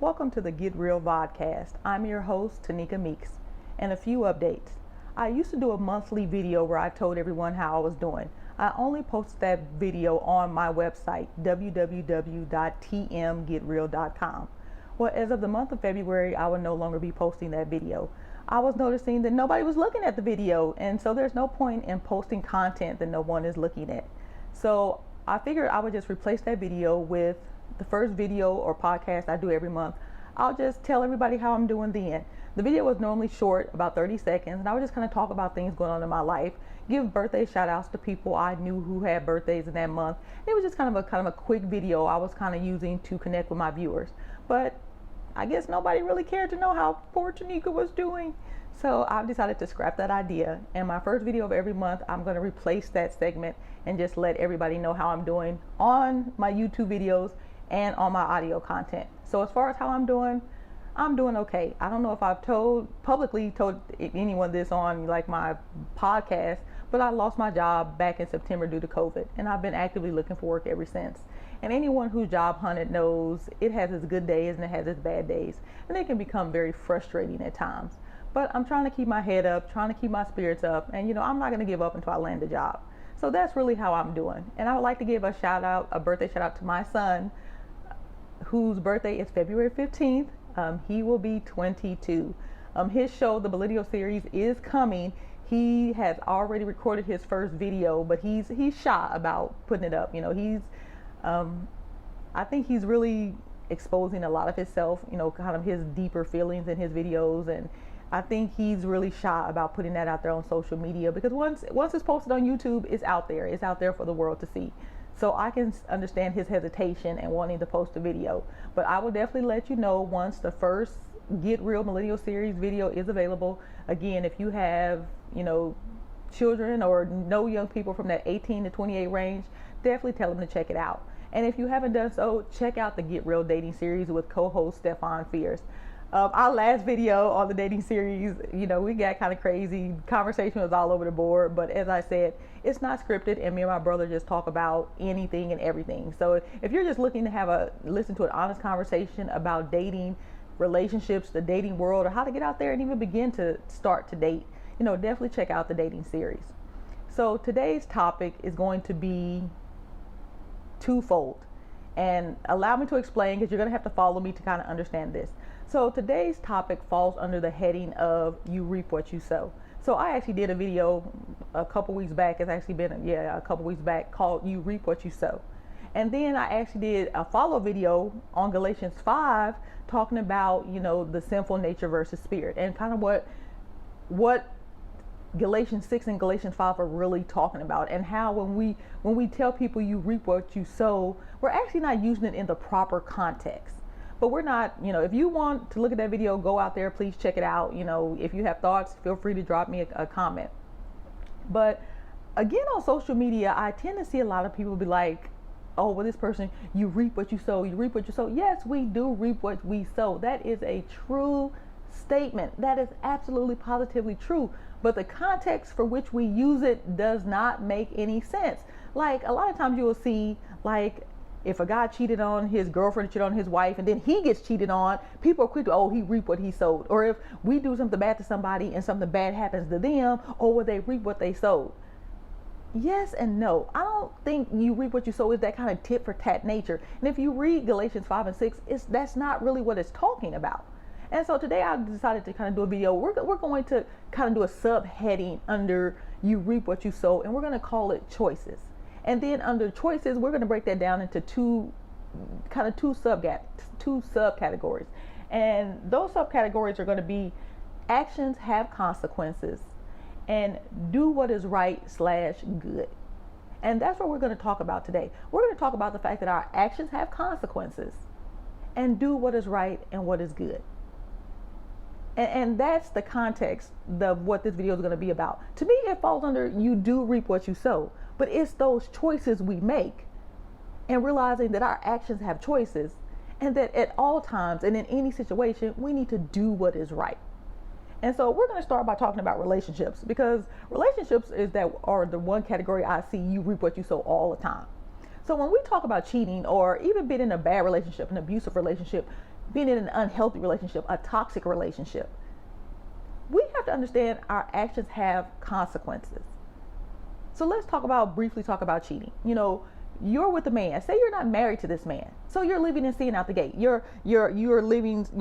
Welcome to the Get Real Vodcast. I'm your host, Tanika Meeks, and a few updates. I used to do a monthly video where I told everyone how I was doing. I only posted that video on my website, www.tmgetreal.com. Well, as of the month of February, I will no longer be posting that video. I was noticing that nobody was looking at the video, and so there's no point in posting content that no one is looking at. So I figured I would just replace that video with the first video or podcast I do every month. I'll just tell everybody how I'm doing then. The video was normally short, about 30 seconds, and I would just kind of talk about things going on in my life, give birthday shout outs to people I knew who had birthdays in that month. It was just kind of a quick video I was kind of using to connect with my viewers. But I guess nobody really cared to know how poor Tanika was doing. So I've decided to scrap that idea. And my first video of every month, I'm going to replace that segment and just let everybody know how I'm doing on my YouTube videos and on my audio content. So as far as how I'm doing okay. I don't know if I've publicly told anyone this on like my podcast, but I lost my job back in September due to COVID, and I've been actively looking for work ever since. And anyone who's job hunted knows it has its good days and it has its bad days, and it can become very frustrating at times. But I'm trying to keep my head up, trying to keep my spirits up, and I'm not going to give up until I land a job. So that's really how I'm doing. And I would like to give a birthday shout out to my son, whose birthday is February 15th. He will be 22. His show, the Millennial Series, is coming. He has already recorded his first video, but he's shy about putting it up. I think he's really exposing a lot of himself, kind of his deeper feelings in his videos, and I think he's really shy about putting that out there on social media, because once it's posted on YouTube, it's out there for the world to see. So I can understand his hesitation and wanting to post a video, but I will definitely let you know once the first Get Real Millennial Series video is available. Again, if you have, children or know young people from that 18 to 28 range, definitely tell them to check it out. And if you haven't done so, check out the Get Real Dating Series with co-host Stefan Fierce. Our last video on the dating series, we got kind of crazy. Conversation was all over the board, but as I said, it's not scripted, and me and my brother just talk about anything and everything. So if you're just looking to listen to an honest conversation about dating, relationships, the dating world, or how to get out there and even begin to start to date, definitely check out the dating series. So today's topic is going to be twofold, and allow me to explain, because you're going to have to follow me to kind of understand this. So today's topic falls under the heading of you reap what you sow. So I actually did a video a couple weeks back. It's actually been a couple weeks back, called You Reap What You Sow. And then I actually did a follow video on Galatians 5 talking about, the sinful nature versus spirit, and kind of what Galatians 6 and Galatians 5 are really talking about, and how when we tell people you reap what you sow, we're actually not using it in the proper context. But we're not, if you want to look at that video, go out there, please check it out. If you have thoughts, feel free to drop me a comment. But again, on social media, I tend to see a lot of people be like, oh, well, this person, you reap what you sow, you reap what you sow. Yes, we do reap what we sow. That is a true statement. That is absolutely positively true. But the context for which we use it does not make any sense. Like, a lot of times you will see, like, if a guy cheated on his girlfriend, cheated on his wife, and then he gets cheated on, people are quick to, he reaped what he sowed. Or if we do something bad to somebody and something bad happens to them, well, they reap what they sowed. Yes and no. I don't think you reap what you sow is that kind of tit for tat nature. And if you read Galatians 5 and 6, that's not really what it's talking about. And so today I decided to kind of do a video. We're going to kind of do a subheading under you reap what you sow, and we're going to call it choices. And then under choices, we're going to break that down into two subcategories. And those subcategories are going to be actions have consequences and do what is right / good. And that's what we're going to talk about today. We're going to talk about the fact that our actions have consequences and do what is right and what is good. And that's the context of what this video is going to be about. To me, it falls under you do reap what you sow. But it's those choices we make, and realizing that our actions have choices, and that at all times and in any situation, we need to do what is right. And so we're going to start by talking about relationships, because relationships are the one category I see you reap what you sow all the time. So when we talk about cheating, or even being in a bad relationship, an abusive relationship, being in an unhealthy relationship, a toxic relationship. We have to understand our actions have consequences. So let's briefly talk about cheating. You know, you're with a man. Say you're not married to this man. So you're living and seeing out the gate. You're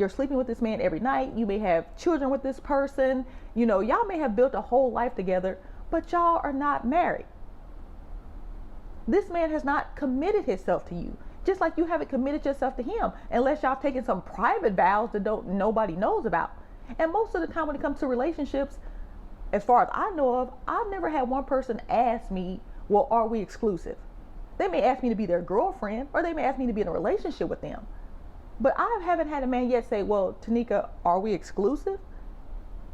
sleeping with this man every night. You may have children with this person. You know, y'all may have built a whole life together, but y'all are not married. This man has not committed himself to you, just like you haven't committed yourself to him, unless y'all taken some private vows that nobody knows about. And most of the time when it comes to relationships, as far as I know of, I've never had one person ask me, well, are we exclusive? They may ask me to be their girlfriend, or they may ask me to be in a relationship with them. But I haven't had a man yet say, well, Tanika, are we exclusive?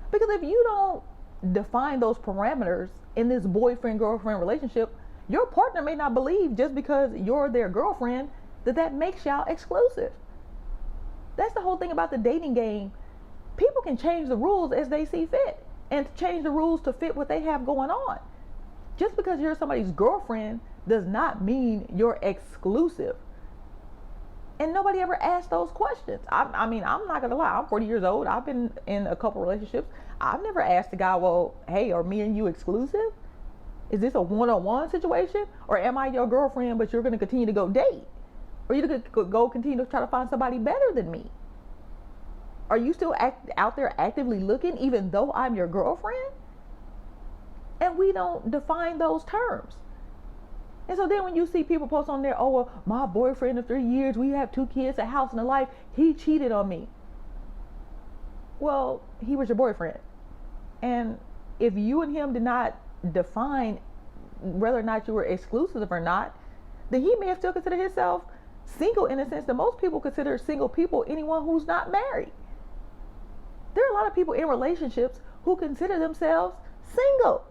Because if you don't define those parameters in this boyfriend-girlfriend relationship, your partner may not believe just because you're their girlfriend that makes y'all exclusive. That's the whole thing about the dating game. People can change the rules as they see fit, and to change the rules to fit what they have going on. Just because you're somebody's girlfriend does not mean you're exclusive. And nobody ever asked those questions. I mean, I'm not gonna lie, I'm 40 years old. I've been in a couple relationships. I've never asked a guy, well, hey, are me and you exclusive? Is this a one-on-one situation? Or am I your girlfriend, but you're gonna continue to go date? Or you're gonna go continue to try to find somebody better than me? Are you still out there actively looking even though I'm your girlfriend? And we don't define those terms. And so then when you see people post on there, oh, well, my boyfriend of 3 years, we have 2 kids, a house and a life, he cheated on me. Well, he was your boyfriend. And if you and him did not define whether or not you were exclusive or not, then he may have still considered himself single, in a sense that most people consider single people anyone who's not married. There are a lot of people in relationships who consider themselves single.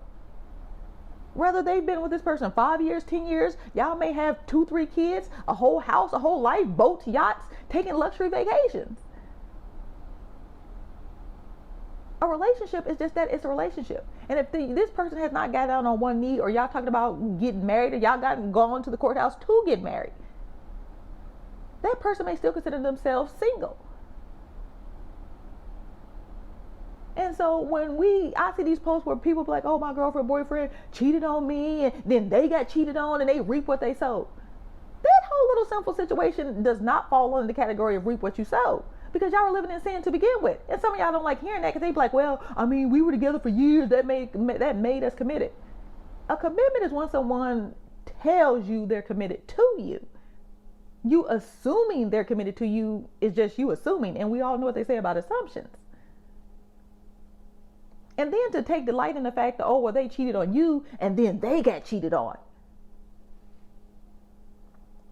Whether they've been with this person 5 years, 10 years, y'all may have 2, 3 kids, a whole house, a whole life, boats, yachts, taking luxury vacations. A relationship is just that, it's a relationship. And if this person has not got down on one knee, or y'all talking about getting married, or y'all gone to the courthouse to get married, that person may still consider themselves single. And so when I see these posts where people be like, oh, my girlfriend, boyfriend cheated on me, and then they got cheated on and they reap what they sowed. That whole little simple situation does not fall under the category of reap what you sowed, because y'all were living in sin to begin with. And some of y'all don't like hearing that, because they be like, well, I mean, we were together for years. That made us committed. A commitment is when someone tells you they're committed to you. You assuming they're committed to you is just you assuming. And we all know what they say about assumptions. And then to take delight in the fact that, oh, well, they cheated on you and then they got cheated on.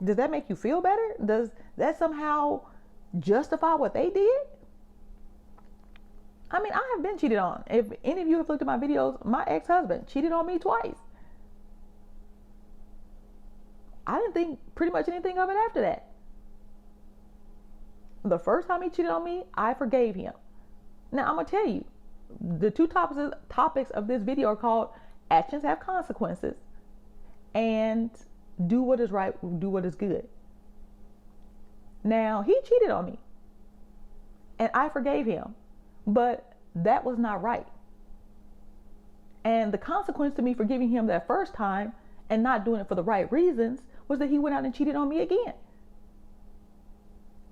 Does that make you feel better? Does that somehow justify what they did? I mean, I have been cheated on. If any of you have looked at my videos, my ex-husband cheated on me twice. I didn't think pretty much anything of it after that. The first time he cheated on me, I forgave him. Now, I'm going to tell you, the 2 topics of this video are called actions have consequences and do what is right, do what is good. Now, he cheated on me and I forgave him, but that was not right. And the consequence to me forgiving him that first time and not doing it for the right reasons was that he went out and cheated on me again.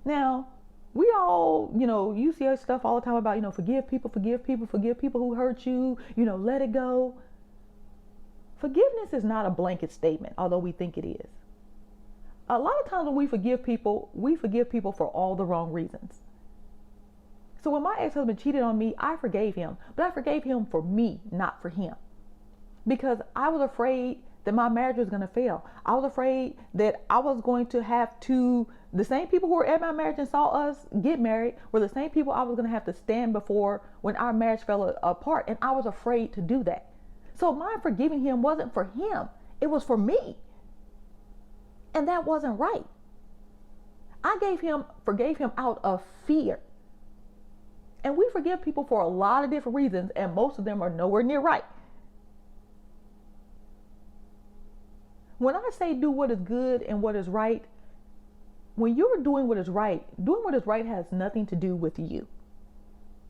Now, we all, you see stuff all the time about, forgive people who hurt you, let it go. Forgiveness is not a blanket statement, although we think it is. A lot of times when we forgive people for all the wrong reasons. So when my ex-husband cheated on me, I forgave him, but I forgave him for me, not for him. Because I was afraid that my marriage was going to fail. I was afraid that I was going to have to, the same people who were at my marriage and saw us get married were the same people I was going to have to stand before when our marriage fell apart. And I was afraid to do that. So my forgiving him wasn't for him. It was for me. And that wasn't right. I forgave him out of fear. And we forgive people for a lot of different reasons, and most of them are nowhere near right. When I say do what is good and what is right, when you're doing what is right, doing what is right has nothing to do with you.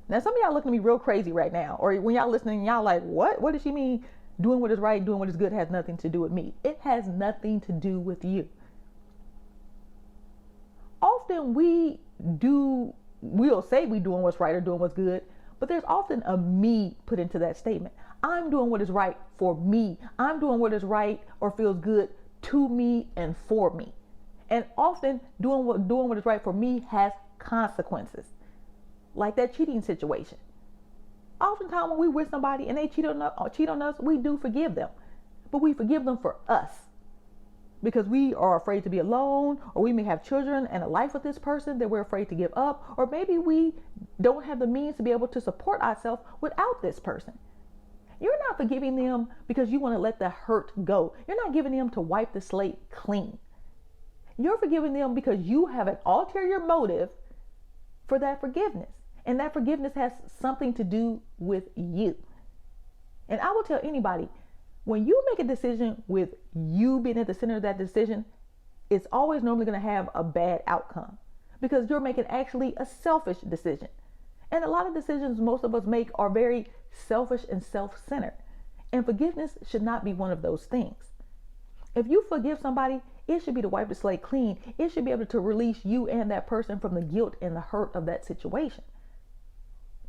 Now, some of y'all looking at me real crazy right now, or when y'all listening, y'all like, what? What does she mean? Doing what is right, doing what is good has nothing to do with me. It has nothing to do with you. Often we'll say we doing what's right or doing what's good, but there's often a me put into that statement. I'm doing what is right for me. I'm doing what is right or feels good to me and for me. And often doing what is right for me has consequences. Like that cheating situation. Oftentimes when we with somebody and they cheat on us, we do forgive them. But we forgive them for us. Because we are afraid to be alone, or we may have children and a life with this person that we're afraid to give up, or maybe we don't have the means to be able to support ourselves without this person. You're not forgiving them because you want to let the hurt go. You're not giving them to wipe the slate clean. You're forgiving them because you have an ulterior motive for that forgiveness. And that forgiveness has something to do with you. And I will tell anybody, when you make a decision with you being at the center of that decision, it's always normally going to have a bad outcome because you're making actually a selfish decision. And a lot of decisions most of us make are very selfish and self-centered. And forgiveness should not be one of those things. If you forgive somebody, it should be to wipe the slate clean. It should be able to release you and that person from the guilt and the hurt of that situation.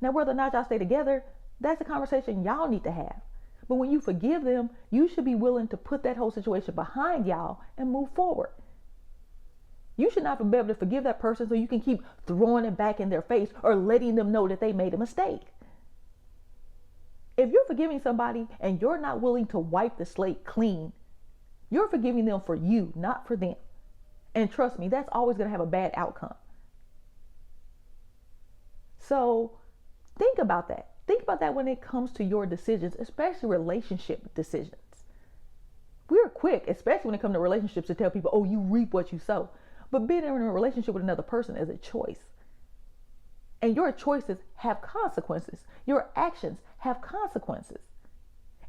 Now, whether or not y'all stay together, that's a conversation y'all need to have. But when you forgive them, you should be willing to put that whole situation behind y'all and move forward. You should not be able to forgive that person so you can keep throwing it back in their face or letting them know that they made a mistake. If you're forgiving somebody and you're not willing to wipe the slate clean, you're forgiving them for you, not for them. And trust me, that's always going to have a bad outcome. So think about that. Think about that when it comes to your decisions, especially relationship decisions. We're quick, especially when it comes to relationships, to tell people, oh, you reap what you sow. But being in a relationship with another person is a choice. And your choices have consequences. Your actions have consequences.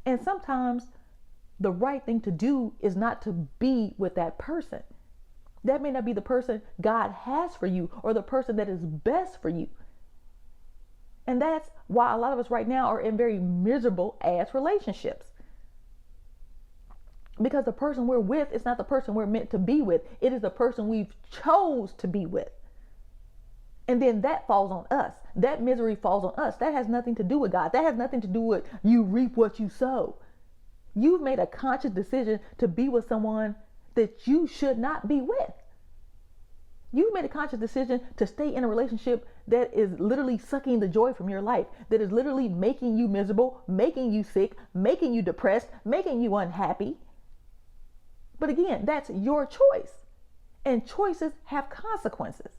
And sometimes the right thing to do is not to be with that person. That may not be the person God has for you or the person that is best for you. And that's why a lot of us right now are in very miserable ass relationships. Because the person we're with is not the person we're meant to be with. It is the person we've chose to be with. And then that falls on us. That misery falls on us. That has nothing to do with God. That has nothing to do with you reap what you sow. You've made a conscious decision to be with someone that you should not be with. You made a conscious decision to stay in a relationship that is literally sucking the joy from your life, that is literally making you miserable, making you sick, making you depressed, making you unhappy. But again, that's your choice. And choices have consequences.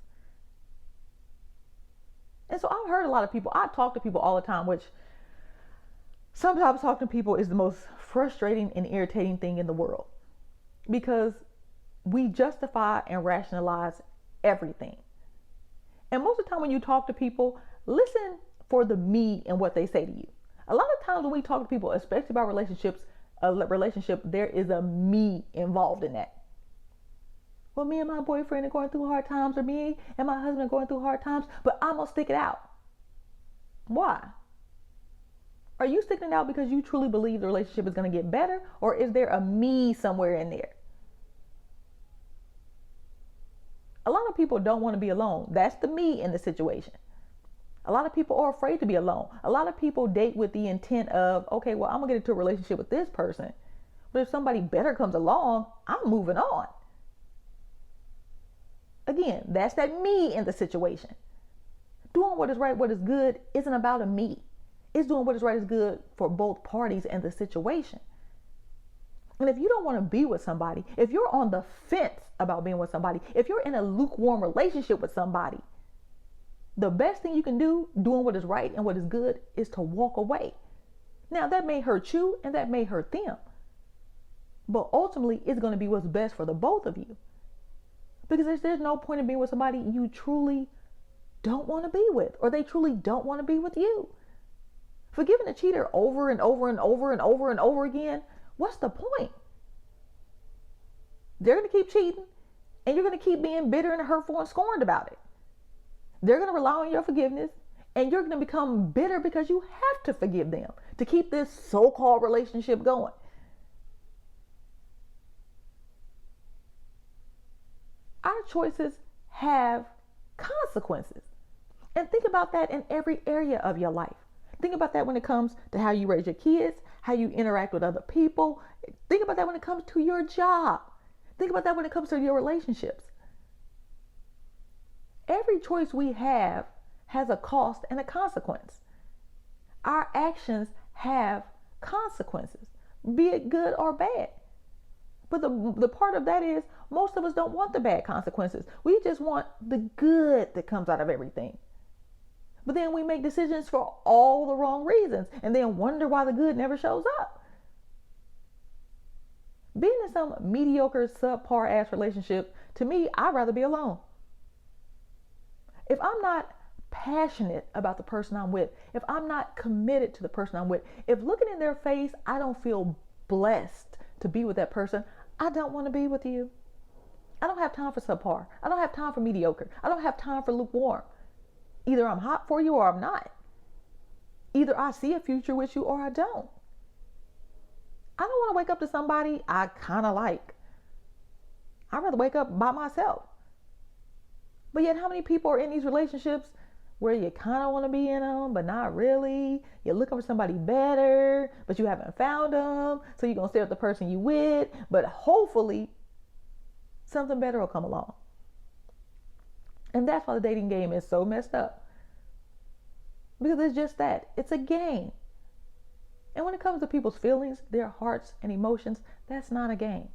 And so I've heard a lot of people, I talk to people all the time, which sometimes talking to people is the most frustrating and irritating thing in the world. Because we justify and rationalize everything. And most of the time when you talk to people, listen for the me and what they say to you. A lot of times when we talk to people, especially about relationships, there is a me involved in that. Well, me and my boyfriend are going through hard times, or me and my husband are going through hard times, but I'm going to stick it out. Why? Are you sticking it out because you truly believe the relationship is going to get better, or is there a me somewhere in there? A lot of people don't want to be alone. That's the me in the situation. A lot of people are afraid to be alone. A lot of people date with the intent of, okay, well, I'm going to get into a relationship with this person. But if somebody better comes along, I'm moving on. Again, that's that me in the situation. Doing what is right, what is good isn't about a me. It's doing what is right is good for both parties and the situation. And if you don't want to be with somebody, if you're on the fence about being with somebody, if you're in a lukewarm relationship with somebody, the best thing you can do, doing what is right and what is good, is to walk away. Now, that may hurt you and that may hurt them. But ultimately, it's going to be what's best for the both of you. Because there's no point in being with somebody you truly don't want to be with, or they truly don't want to be with you. Forgiving a cheater over and over and over and over and over again, what's the point? They're going to keep cheating, And you're going to keep being bitter and hurtful and scorned about it. They're going to rely on your forgiveness, and you're going to become bitter because you have to forgive them to keep this so-called relationship going. Our choices have consequences. And think about that in every area of your life. Think about that when it comes to how you raise your kids, how you interact with other people. Think about that when it comes to your job. Think about that when it comes to your relationships. Every choice we have has a cost and a consequence. Our actions have consequences, be it good or bad. But the part of that is most of us don't want the bad consequences. We just want the good that comes out of everything. But then we make decisions for all the wrong reasons and then wonder why the good never shows up. Being in some mediocre, subpar ass relationship, to me, I'd rather be alone. If I'm not passionate about the person I'm with, if I'm not committed to the person I'm with, if looking in their face, I don't feel blessed to be with that person, I don't want to be with you. I don't have time for subpar. I don't have time for mediocre. I don't have time for lukewarm. Either I'm hot for you or I'm not. Either I see a future with you or I don't. I don't want to wake up to somebody I kind of like. I'd rather wake up by myself. But yet, how many people are in these relationships where you kind of want to be in them, but not really? You're looking for somebody better, but you haven't found them. So you're going to stay with the person you with, but hopefully something better will come along. And that's why the dating game is so messed up. Because it's just that. It's a game. And when it comes to people's feelings, their hearts and emotions, that's not a game.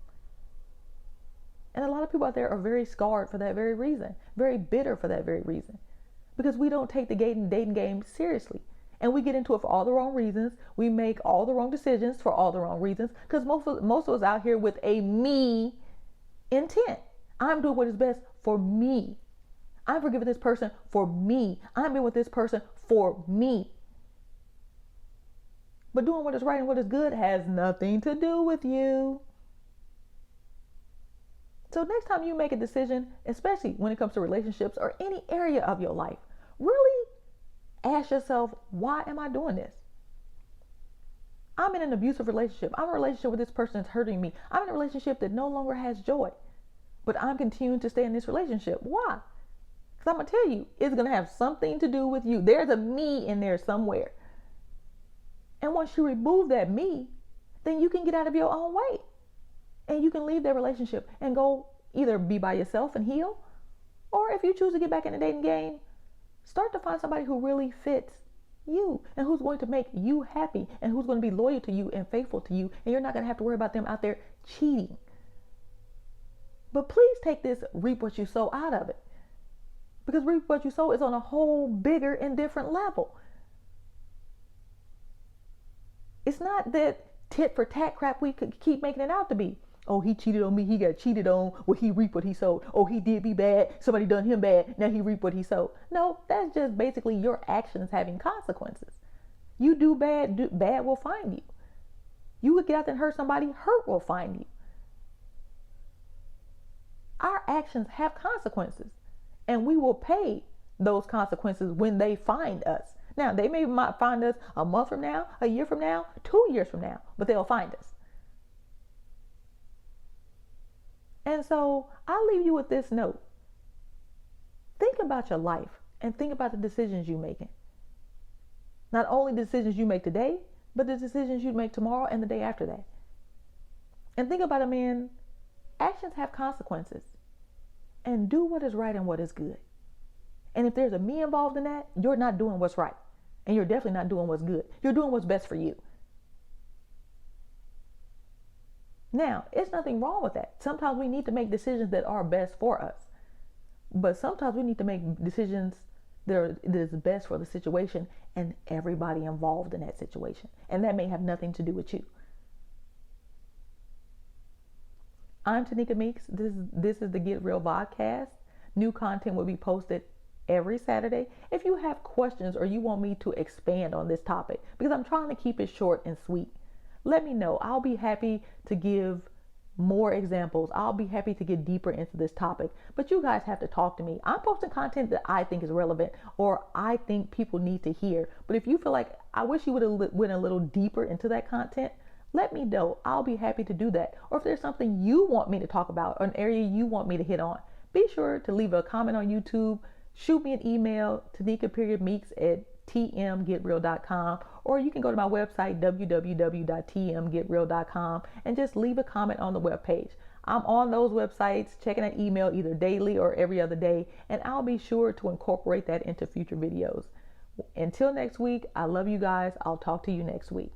And a lot of people out there are very scarred for that very reason, very bitter for that very reason, because we don't take the dating game seriously. And we get into it for all the wrong reasons. We make all the wrong decisions for all the wrong reasons, because most of us out here with a me intent. I'm doing what is best for me. I'm forgiving this person for me. I'm being with this person for me. But doing what is right and what is good has nothing to do with you. So next time you make a decision, especially when it comes to relationships or any area of your life, really ask yourself, why am I doing this? I'm in an abusive relationship. I'm in a relationship with this person that's hurting me. I'm in a relationship that no longer has joy. But I'm continuing to stay in this relationship. Why? Because I'm going to tell you, it's going to have something to do with you. There's a me in there somewhere. And once you remove that me, then you can get out of your own way. And you can leave that relationship and go either be by yourself and heal, or if you choose to get back in the dating game, start to find somebody who really fits you and who's going to make you happy and who's going to be loyal to you and faithful to you, and you're not going to have to worry about them out there cheating. But please take this reap what you sow out of it, because reap what you sow is on a whole bigger and different level. It's not that tit for tat crap we could keep making it out to be. Oh, he cheated on me. He got cheated on. Well, he reaped what he sowed. Oh, he did me bad. Somebody done him bad. Now he reaped what he sowed. No, that's just basically your actions having consequences. You do bad, bad will find you. You would get out there and hurt somebody, hurt will find you. Our actions have consequences, and we will pay those consequences when they find us. Now, they may not find us a month from now, a year from now, 2 years from now, but they'll find us. And so I'll leave you with this note. Think about your life and think about the decisions you're making. Not only the decisions you make today, but the decisions you make tomorrow and the day after that. And think about it, man. Actions have consequences. And do what is right and what is good. And if there's a me involved in that, you're not doing what's right. And you're definitely not doing what's good. You're doing what's best for you. Now, it's nothing wrong with that. Sometimes we need to make decisions that are best for us. But sometimes we need to make decisions that is best for the situation and everybody involved in that situation. And that may have nothing to do with you. I'm Tanika Meeks. This is the Get Real podcast. New content will be posted every Saturday. If you have questions or you want me to expand on this topic, because I'm trying to keep it short and sweet, let me know. I'll be happy to give more examples. I'll be happy to get deeper into this topic, but you guys have to talk to me. I'm posting content that I think is relevant or I think people need to hear. But if you feel like I wish you would have went a little deeper into that content, let me know. I'll be happy to do that. Or if there's something you want me to talk about, or an area you want me to hit on, be sure to leave a comment on YouTube, shoot me an email, Tanika.Meeks at tmgetreal.com, or you can go to my website, www.tmgetreal.com, and just leave a comment on the webpage. I'm on those websites, checking an email either daily or every other day, and I'll be sure to incorporate that into future videos. Until next week, I love you guys. I'll talk to you next week.